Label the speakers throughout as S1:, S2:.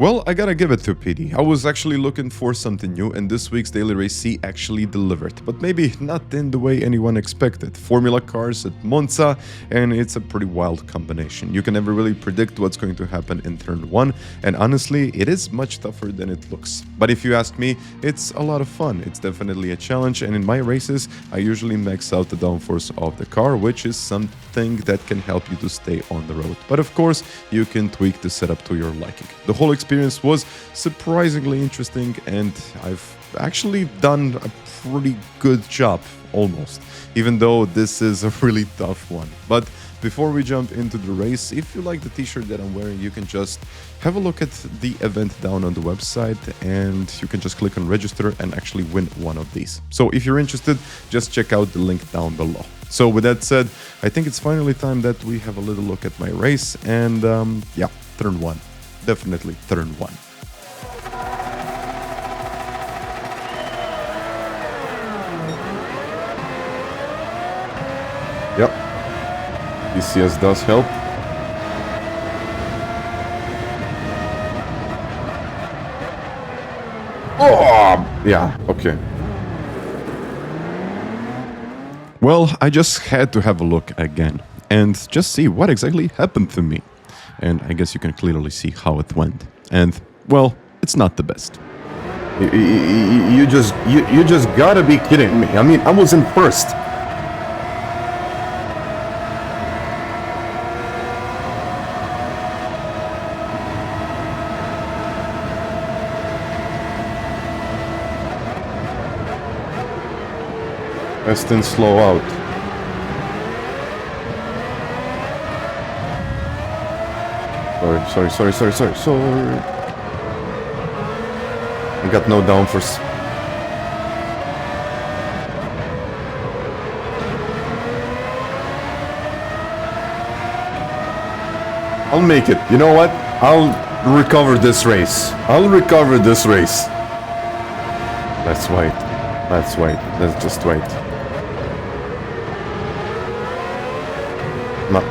S1: Well, I gotta give it to PD. I was actually looking for something new, and this week's Daily Race C actually delivered. But maybe not in the way anyone expected. Formula cars at Monza, and it's a pretty wild combination. You can never really predict what's going to happen in turn 1, and honestly, it is much tougher than it looks. But if you ask me, it's a lot of fun. It's definitely a challenge, and in my races, I usually max out the downforce of the car, which is something that can help you to stay on the road. But of course, you can tweak the setup to your liking. The whole experience was surprisingly interesting, and I've actually done a pretty good job, almost, even though this is a really tough one. But before we jump into the race, if you like the t-shirt that I'm wearing, you can just have a look at the event down on the website, and you can just click on register and actually win one of these. So if you're interested, just check out the link down below. So with that said, I think it's finally time that we have a little look at my race, and yeah, turn 1. Definitely turn 1. Yep. DCS does help. Oh, yeah, okay. Well, I just had to have a look again and just see what exactly happened to me. And I guess you can clearly see how it went. And, well, it's not the best.
S2: You just gotta be kidding me. I mean, I was in first.
S1: Best and slow out. Sorry. I got no downforce. I'll make it. You know what? I'll recover this race. Let's wait. Let's just wait. No.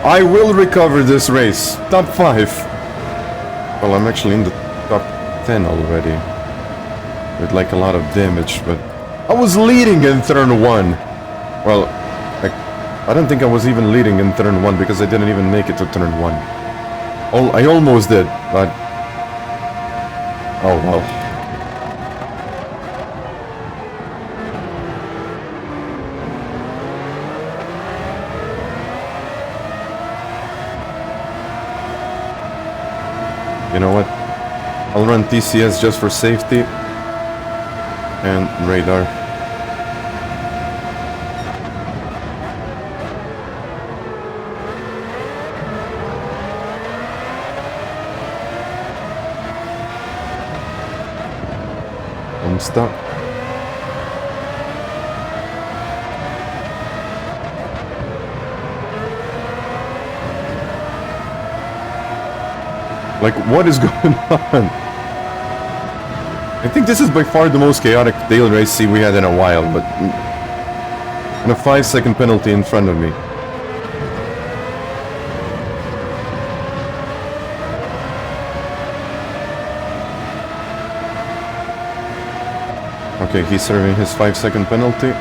S1: I will recover this race. Top 5. Well, I'm actually in the top 10 already. With like a lot of damage, but I was leading in turn 1. Well, I don't think I was even leading in turn 1 because I didn't even make it to turn 1. I almost did, but... oh well. You know what? I'll run TCS just for safety. And radar. I'm stuck. Like, what is going on? I think this is by far the most chaotic daily race we had in a while, but... and a 5-second penalty in front of me. Okay, he's serving his 5-second penalty.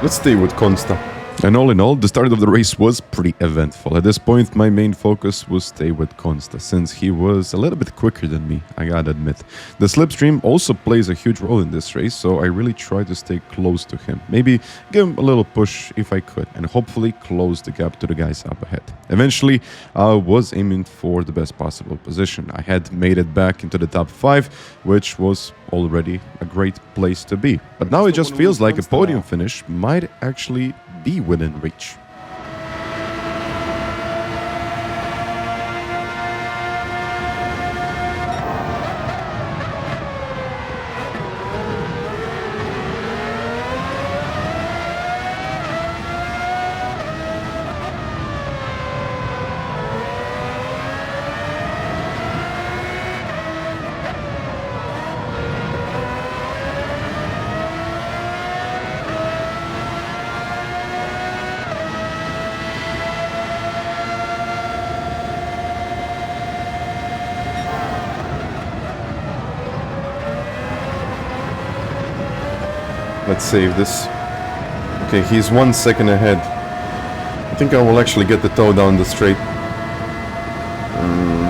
S1: Let's stay with Consta. And all in all, the start of the race was pretty eventful. At this point, my main focus was stay with Consta, since he was a little bit quicker than me, I gotta admit. The slipstream also plays a huge role in this race, so I really tried to stay close to him. Maybe give him a little push if I could, and hopefully close the gap to the guys up ahead. Eventually, I was aiming for the best possible position. I had made it back into the top 5, which was already a great place to be. But now it just feels like a podium finish might actually be within reach.
S2: Let's save this. Okay, he's 1 second ahead. I think I will actually get the toe down the straight.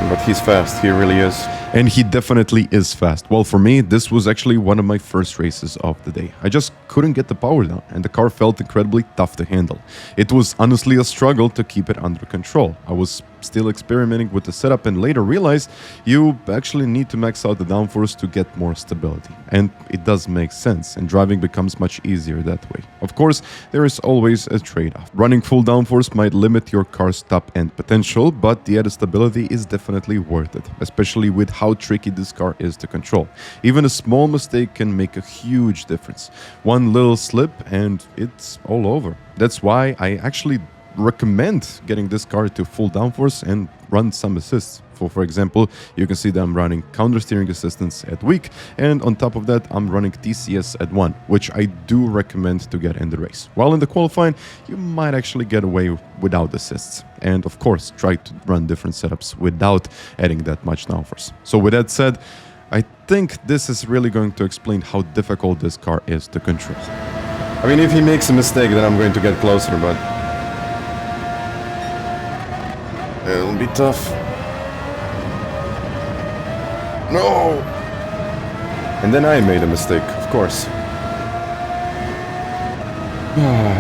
S2: But he's fast, he really is.
S1: And he definitely is fast. Well, for me, this was actually one of my first races of the day. I just couldn't get the power down, and the car felt incredibly tough to handle. It was honestly a struggle to keep it under control. I was still experimenting with the setup and later realized you actually need to max out the downforce to get more stability. And it does make sense, and driving becomes much easier that way. Of course, there is always a trade-off. Running full downforce might limit your car's top-end potential, but the added stability is definitely worth it, especially with how tricky this car is to control. Even a small mistake can make a huge difference. One little slip and it's all over. That's why I actually recommend getting this car to full downforce and run some assists. For example, you can see that I'm running counter steering assistance at weak, and on top of that I'm running TCS at 1, which I do recommend to get in the race. While in the qualifying, you might actually get away without assists. And of course, try to run different setups without adding that much downforce. So with that said, I think this is really going to explain how difficult this car is to control.
S2: I mean, if he makes a mistake, then I'm going to get closer, but it'll be tough. No! And then I made a mistake, of course.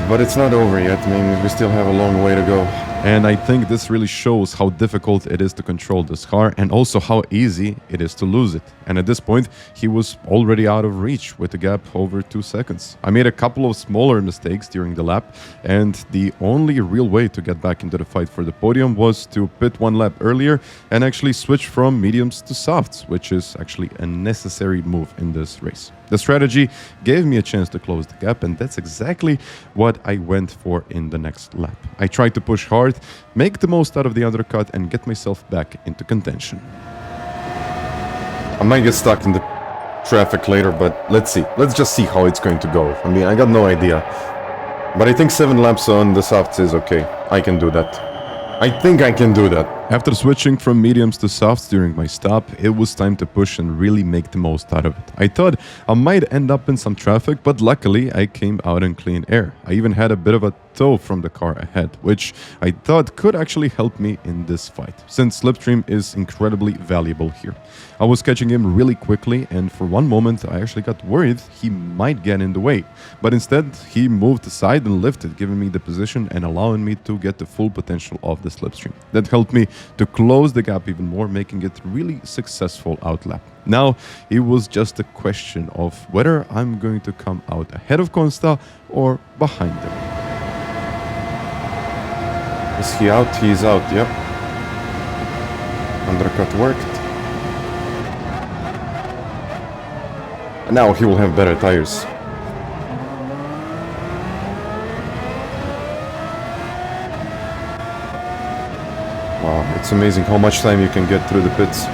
S2: But it's not over yet. I mean, we still have a long way to go.
S1: And I think this really shows how difficult it is to control this car and also how easy it is to lose it. And at this point, he was already out of reach with a gap over 2 seconds. I made a couple of smaller mistakes during the lap, and the only real way to get back into the fight for the podium was to pit 1 lap earlier and actually switch from mediums to softs, which is actually a necessary move in this race. The strategy gave me a chance to close the gap, and that's exactly what I went for in the next lap. I tried to push hard, make the most out of the undercut, and get myself back into contention.
S2: I might get stuck in the traffic later, but let's see. Let's just see how it's going to go. I mean, I got no idea. But I think 7 laps on the softs is okay. I can do that. I think I can do that.
S1: After switching from mediums to softs during my stop, it was time to push and really make the most out of it. I thought I might end up in some traffic, but luckily I came out in clean air. I even had a bit of a tow from the car ahead, which I thought could actually help me in this fight, since slipstream is incredibly valuable here. I was catching him really quickly, and for one moment I actually got worried he might get in the way. But instead, he moved aside and lifted, giving me the position and allowing me to get the full potential of the slipstream. That helped me to close the gap even more, making it really successful outlap. Now, it was just a question of whether I'm going to come out ahead of Consta or behind him.
S2: Is he out? He's out, yep. Undercut worked. Now he will have better tires. Wow, it's amazing how much time you can get through the pits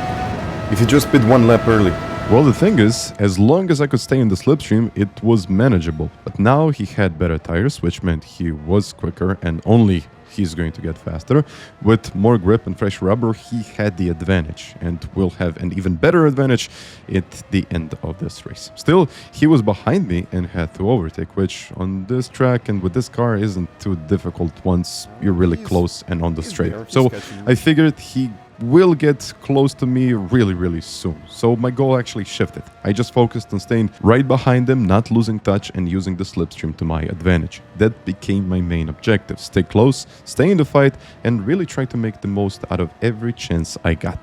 S2: if you just pit 1 lap early.
S1: Well, the thing is, as long as I could stay in the slipstream, it was manageable. But now he had better tires, which meant he was quicker and only he's going to get faster. With more grip and fresh rubber, he had the advantage and will have an even better advantage at the end of this race. Still, he was behind me and had to overtake, which on this track and with this car isn't too difficult once you're really close and on the straight. So I figured he will get close to me really soon. So my goal actually shifted. I just focused on staying right behind him, not losing touch, and using the slipstream to my advantage. That became my main objective. Stay close, stay in the fight, and really try to make the most out of every chance I got.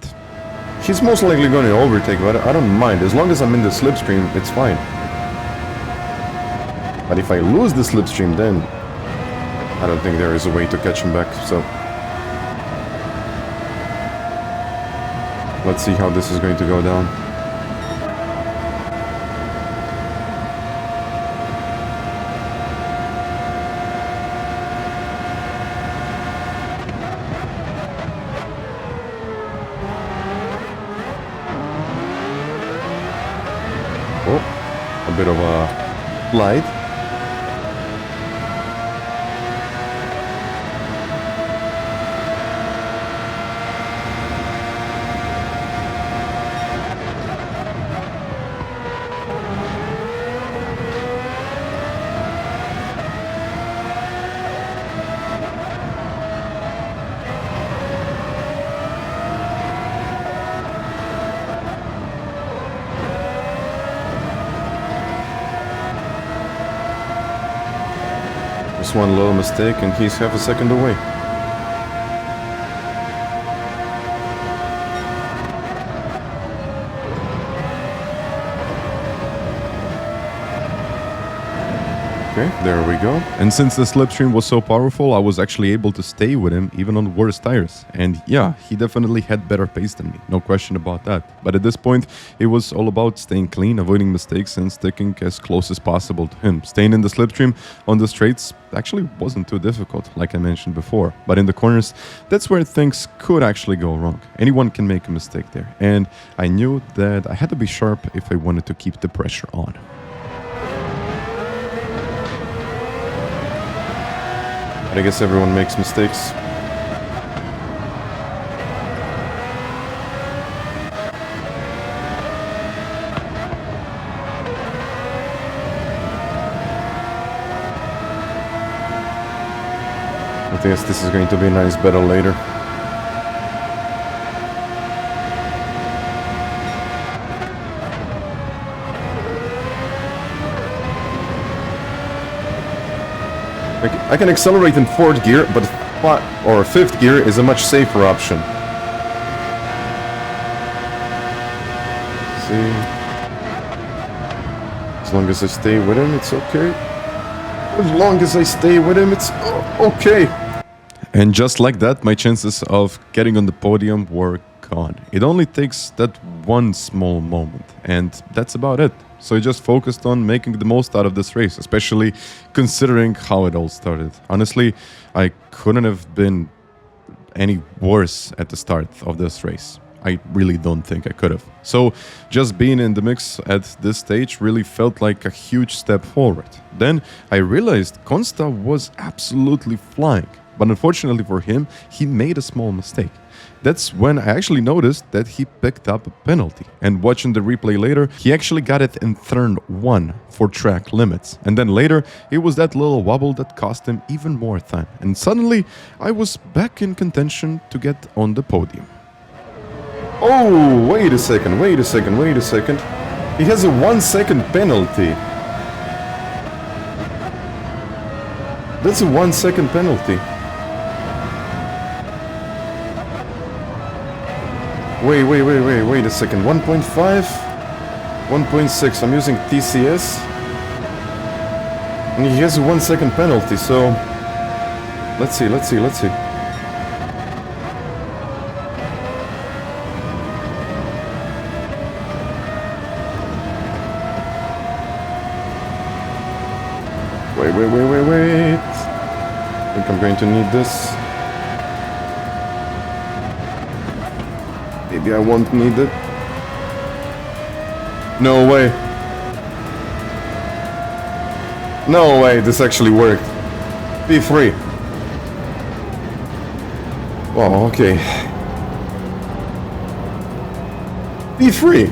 S2: He's most likely going to overtake, but I don't mind. As long as I'm in the slipstream, it's fine. But if I lose the slipstream, then I don't think there is a way to catch him back, so let's see how this is going to go down. Oh, a bit of a slide. Just one little mistake and he's half a second away. Okay, there we go.
S1: And since the slipstream was so powerful, I was actually able to stay with him even on worse tires. And yeah, he definitely had better pace than me, no question about that. But at this point, it was all about staying clean, avoiding mistakes, and sticking as close as possible to him. Staying in the slipstream on the straights actually wasn't too difficult, like I mentioned before. But in the corners, that's where things could actually go wrong. Anyone can make a mistake there. And I knew that I had to be sharp if I wanted to keep the pressure on.
S2: I guess everyone makes mistakes. I guess this is going to be a nice battle later. I can accelerate in 4th gear, but 5th gear is a much safer option. See, as long as I stay with him, it's okay. As long as I stay with him, it's okay.
S1: And just like that, my chances of getting on the podium were gone. It only takes that one small moment, and that's about it. So I just focused on making the most out of this race, especially considering how it all started. Honestly, I couldn't have been any worse at the start of this race. I really don't think I could have. So just being in the mix at this stage really felt like a huge step forward. Then I realized Consta was absolutely flying. But unfortunately for him, he made a small mistake. That's when I actually noticed that he picked up a penalty. And watching the replay later, he actually got it in turn 1 for track limits. And then later, it was that little wobble that cost him even more time. And suddenly, I was back in contention to get on the podium.
S2: Oh, wait a second. He has a 1 second penalty. That's a 1 second penalty. Wait a second. 1.5? 1.6. I'm using TCS. And he has a 1 second penalty, so... Let's see. Wait. I think I'm going to need this. Maybe I won't need it. No way. No way, this actually worked. P3. Oh, okay. P3.